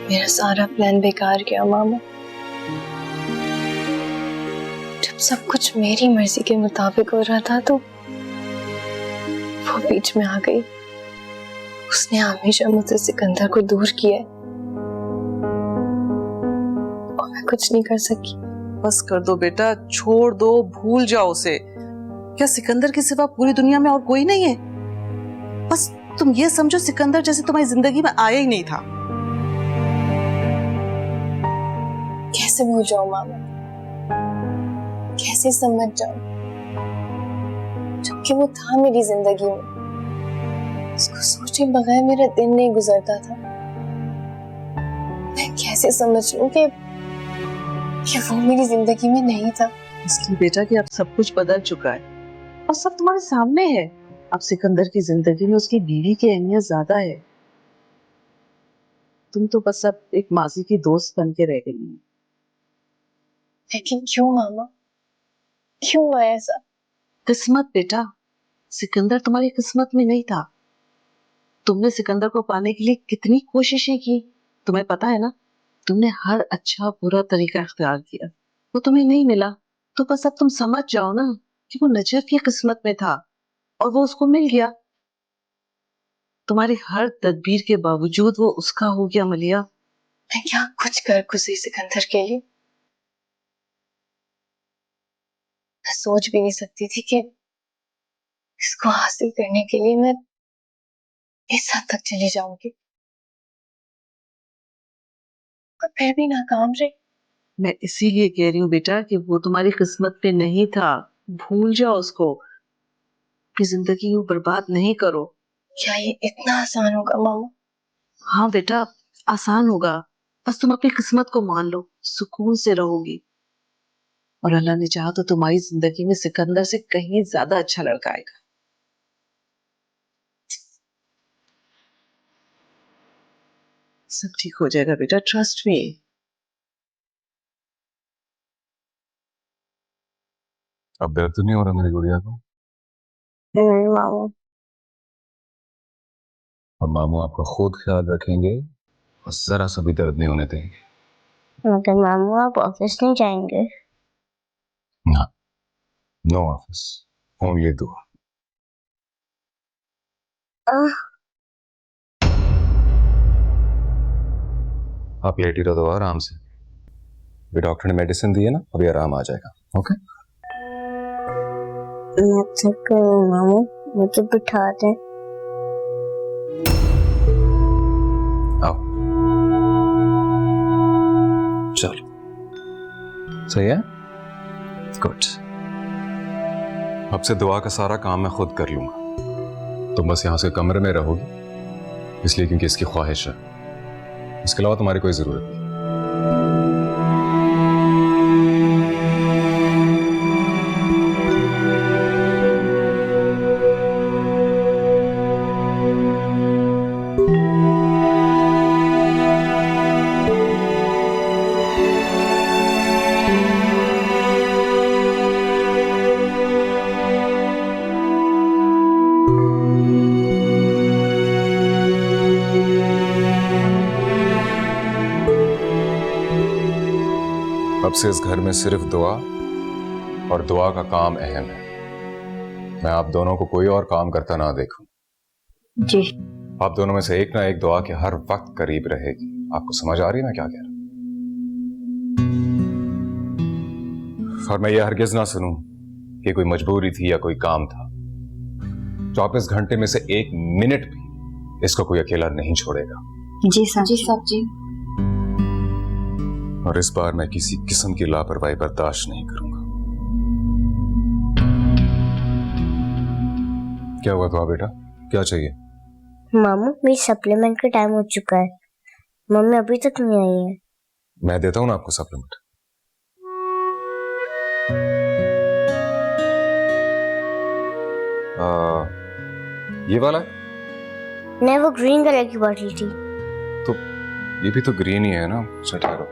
मेरा सारा प्लान बेकार गया मामा। जब सब कुछ मेरी मर्जी के मुताबिक हो रहा था तो वो बीच में आ गई। उसने हमेशा मुझसे सिकंदर को दूर किया है और मैं कुछ नहीं कर सकी। बस कर दो बेटा, छोड़ दो, भूल जाओ उसे। क्या सिकंदर के सिवा पूरी दुनिया में और कोई नहीं है? बस तुम ये समझो सिकंदर जैसे तुम्हारी जिंदगी में आया ही नहीं था। कैसे भूल जाऊं मामा, कैसे समझ जाऊं, जबकि वो था मेरी जिंदगी में। उसको सोचे बगैर मेरा दिन नहीं गुजरता था। मैं कैसे समझ लूं कि वो मेरी जिंदगी में नहीं था। इसलिए बेटा कि अब सब कुछ बदल चुका है और सब तुम्हारे सामने है। अब सिकंदर की जिंदगी में उसकी बीवी की अहमियत ज्यादा है। तुम तो बस अब एक माजी की दोस्त बन के रह गई। लेकिन क्यों मामा, क्यों हुआ ऐसा? किस्मत बेटा, सिकंदर तुम्हारी किस्मत में नहीं था। तुमने सिकंदर को पाने के लिए कितनी कोशिशें की, तुम्हें पता है ना। तुमने हर अच्छा बुरा तरीका इख्तियार किया, वो तुम्हें नहीं मिला। तो बस अब तुम समझ जाओ ना कि वो नजर की किस्मत में था और वो उसको मिल गया। तुम्हारी हर तदबीर के बावजूद वो उसका हो गया मलिया। मैं क्या कुछ कर गुजरी सिकंदर के लिए। मैं सोच भी नहीं सकती थी कि इसको हासिल करने के लिए मैं इस हद तक चली जाऊंगी, और फिर भी नाकाम रही। मैं इसीलिए कह रही हूँ बेटा कि वो तुम्हारी किस्मत पे नहीं था। भूल जाओ उसको, अपनी जिंदगी को बर्बाद नहीं करो। क्या ये इतना आसान होगा मामा? हाँ बेटा, आसान होगा। बस तुम अपनी किस्मत को मान लो, सुकून से रहोगी। और अल्लाह ने चाहा तो तुम्हारी जिंदगी में सिकंदर से कहीं ज्यादा अच्छा लड़का आएगा। सब ठीक हो जाएगा बेटा, ट्रस्ट मी। अब दर्द तो नहीं हो रहा मेरी गुड़िया को? नहीं मामा। और मामू आपका खुद ख्याल रखेंगे और जरा सा भी दर्द नहीं होने देंगे। मगर मामू आप ऑफिस नहीं जाएंगे? ना, नो ऑफिस, ओनली दुआ। आप लेटी रहो तो आराम से। भी डॉक्टर ने मेडिसिन दी है ना, अभी आराम आ जाएगा। ओके? मैं थक गई हूँ मामू, मुझे बिठा दे। आओ, चलो। सही है? गुड। अब से दुआ का सारा काम मैं खुद कर लूंगा। तुम बस यहाँ से कमरे में रहोगी, इसलिए क्योंकि इसकी ख्वाहिश है। इसके अलावा तुम्हारी कोई जरूरत नहीं। अब से इस घर में सिर्फ दुआ और दुआ का काम अहम है। मैं आप दोनों को कोई और काम करता ना देखूं। जी। आप दोनों में से एक ना एक दुआ के हर वक्त करीब रहेगी। आपको समझ आ रही है मैं क्या कह रहा हूं? और मैं ये हरगिज ना सुनूं कि कोई मजबूरी थी या कोई काम था। 24 घंटे में से एक मिनट भी इसको कोई अकेला नहीं छोड़ेगा। जी साहब। जी साहब जी। और इस बार मैं किसी किस्म की लापरवाही बर्दाश्त नहीं करूंगा। क्या हुआ तो बेटा, क्या चाहिए? मामू मेरी सप्लीमेंट का टाइम हो चुका है, मम्मी अभी तक नहीं आई है। मैं देता हूं ना आपको सप्लीमेंट। ये वाला? नहीं, वो ग्रीन कलर की बॉटल थी। तो ये भी तो ग्रीन ही है ना। ठहरो।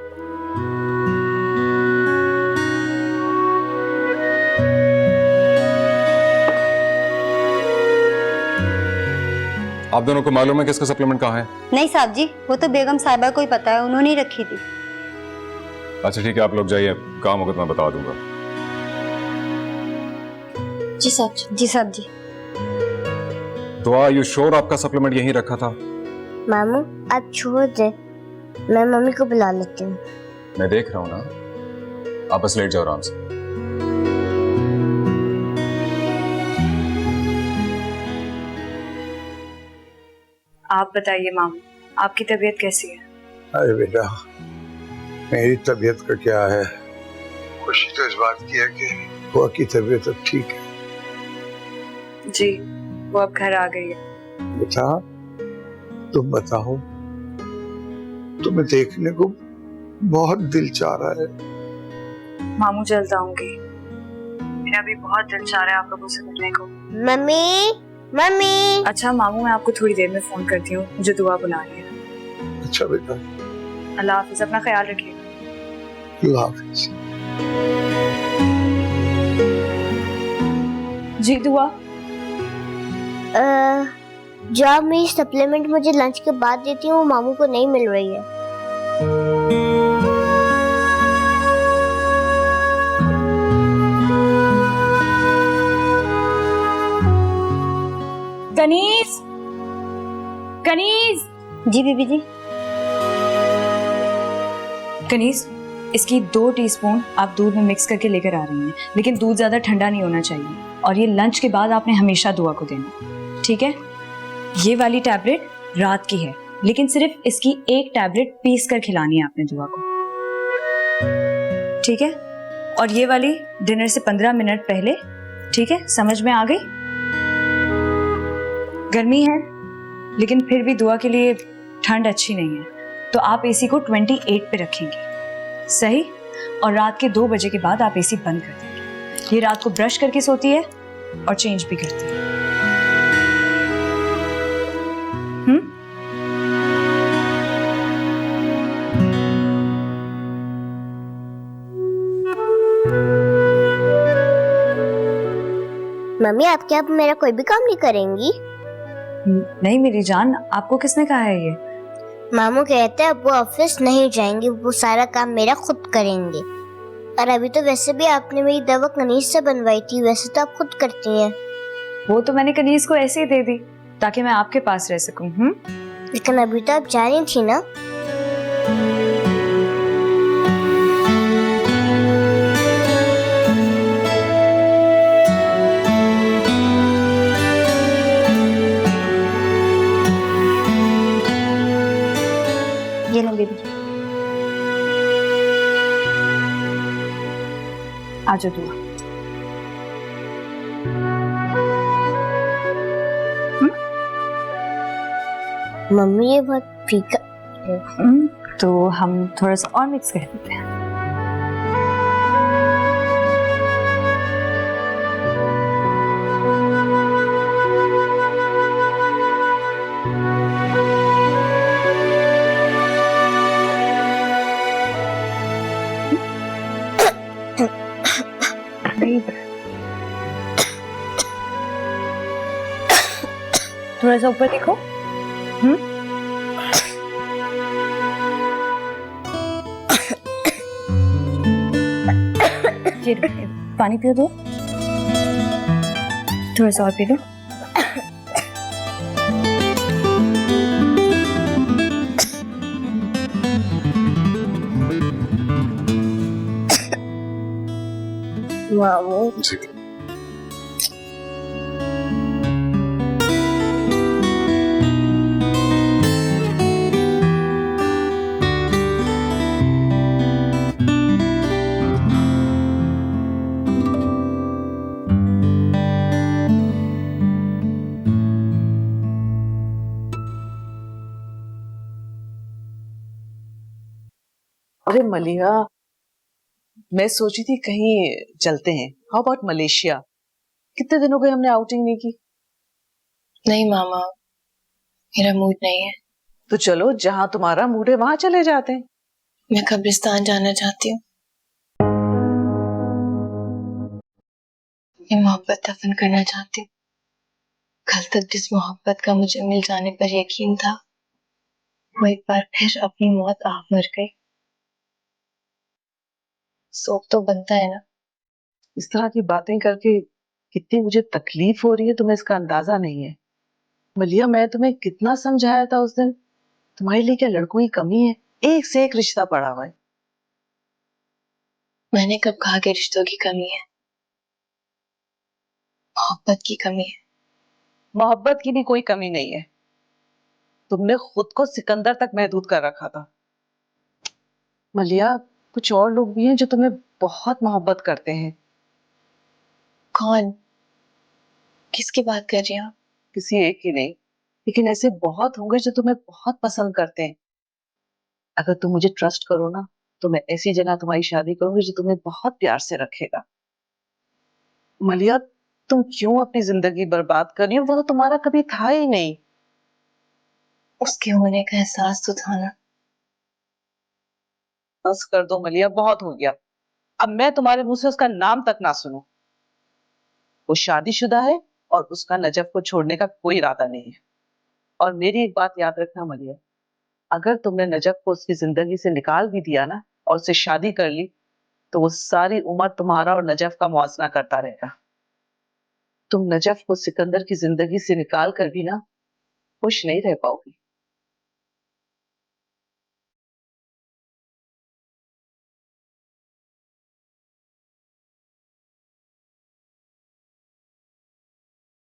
आप दोनों को मालूम है किसका सप्लीमेंट कहाँ है? नहीं साहब जी, वो तो बेगम साहिबा को ही पता है, उन्होंने ही रखी थी। अच्छा ठीक है, आप लोग जाइए, काम होगा तो मैं बता दूंगा। जी साहब जी। जी साहब जी। दुआ, यू श्योर आपका सप्लीमेंट यहीं रखा था? मामू आप छोड़ दे, मैं मम्मी को बुला लेती हूँ। मैं देख रहा हूँ ना, आप बस लेट जाओ आराम से। आप बताइए मामू, आपकी तबीयत कैसी है? अरे बेटा, मेरी तबीयत का क्या है, खुशी तो इस बात की है कि बुआ की तबीयत अब ठीक है। जी, वो अब घर आ गई है। बेटा तुम बताओ, तुम्हें देखने को बहुत दिल चाह रहा है। मामू जल्द आऊंगी, मेरा भी बहुत दिल चाह रहा है आप लोगों से मिलने को। Mummy mummy. अच्छा मामू, मैं आपको थोड़ी देर में फोन करती हूँ, मुझे दुआ बुला रही है। अच्छा बेटा, अल्लाह हाफिज, अपना ख्याल रखिए। अल्लाह हाफिज। जी दुआ। जो आप मेरी सप्लीमेंट मुझे लंच के बाद देती हूँ वो मामू को नहीं मिल रही है। कनीज, कनीज। जी बीबी जी। कनीज, इसकी 2 टीस्पून आप दूध में मिक्स करके लेकर आ रही हैं, लेकिन दूध ज्यादा ठंडा नहीं होना चाहिए, और ये लंच के बाद आपने हमेशा दुआ को देना, ठीक है? ये वाली टैबलेट रात की है, लेकिन सिर्फ इसकी 1 टैबलेट पीस कर खिलानी है आपने दुआ को, ठीक है? और ये वाली डिनर से 15 मिनट पहले, ठीक है? समझ में आ गई? गर्मी है, लेकिन फिर भी दुआ के लिए ठंड अच्छी नहीं है, तो आप एसी को 28 पे रखेंगे, सही? और रात के 2 बजे के बाद आप एसी बंद कर देंगे। ये रात को ब्रश करके सोती है और चेंज भी करती है। मम्मी आप क्या अब मेरा कोई भी काम नहीं करेंगी? नहीं मेरी जान, आपको किसने कहा है ये? मामू कहते हैं अब वो ऑफिस नहीं जाएंगे, वो सारा काम मेरा खुद करेंगे। और अभी तो वैसे भी आपने मेरी दवा कनीज से बनवाई थी, वैसे तो आप खुद करती हैं। वो तो मैंने कनीज को ऐसे ही दे दी ताकि मैं आपके पास रह सकूं। लेकिन अभी तो आप जा रही थी ना। ये लो बेबी, आ जाओ दुआ। मम्मी ये बहुत फीका। तो हम थोड़ा सा और मिक्स कर देते हैं। थोड़ा सा ऊपर देखो। ये पानी पियो, दो थोड़ा सा और पी लो। मामू अरे मलिया, मैं सोची थी कहीं चलते हैं। How about Malaysia? कितने दिन हो गए हमने आउटिंग नहीं की। नहीं मामा, मेरा मूड नहीं है। तो चलो, जहां तुम्हारा मूड है वहां चले जाते हैं। मैं कब्रिस्तान जाना चाहती हूँ। मैं मोहब्बत दफन करना चाहती हूँ। कल तक जिस मोहब्बत का मुझे मिल जाने पर यकीन था, वो एक बार फिर अपनी मौत आप मर गई। सोच तो बनता है ना। इस तरह की बातें करके कितनी मुझे तकलीफ हो रही है तुम्हें इसका अंदाजा नहीं है। मलिया, मैं तुम्हें कितना समझाया था उस दिन, तुम्हारे लिए क्या लड़कों की कमी है? एक से एक रिश्ता पड़ा हुआ है। मैंने कब कहा कि रिश्तों की कमी है? मोहब्बत की कमी है। मोहब्बत की भी कोई कमी नहीं है। तुमने खुद को सिकंदर तक महदूद कर रखा था। मलिया, कुछ और लोग भी हैं जो तुम्हें बहुत मोहब्बत करते हैं। कौन? किसकी बात कर रही हैं आप? किसी एक ही नहीं, लेकिन ऐसे बहुत होंगे जो तुम्हें बहुत पसंद करते हैं। अगर तुम मुझे ट्रस्ट करो ना, तो मैं ऐसी जगह तुम्हारी शादी करूंगी जो तुम्हें बहुत प्यार से रखेगा। मलिया, तुम क्यों अपनी जिंदगी बर्बाद कर रही हो? वो तो तुम्हारा कभी था ही नहीं। उसके होने का एहसास तो था ना। बस कर दो मलिया, बहुत हो गया। अब मैं तुम्हारे मुंह से उसका नाम तक ना सुनूं। वो शादीशुदा है और उसका नजफ को छोड़ने का कोई इरादा नहीं है। और मेरी एक बात याद रखना मलिया, अगर तुमने नजफ को उसकी जिंदगी से निकाल भी दिया ना और उससे शादी कर ली, तो वो सारी उम्र तुम्हारा और नजफ का मुआवजा करता रहेगा। तुम नजफ को सिकंदर की जिंदगी से निकाल कर भी ना खुश नहीं रह पाओगी।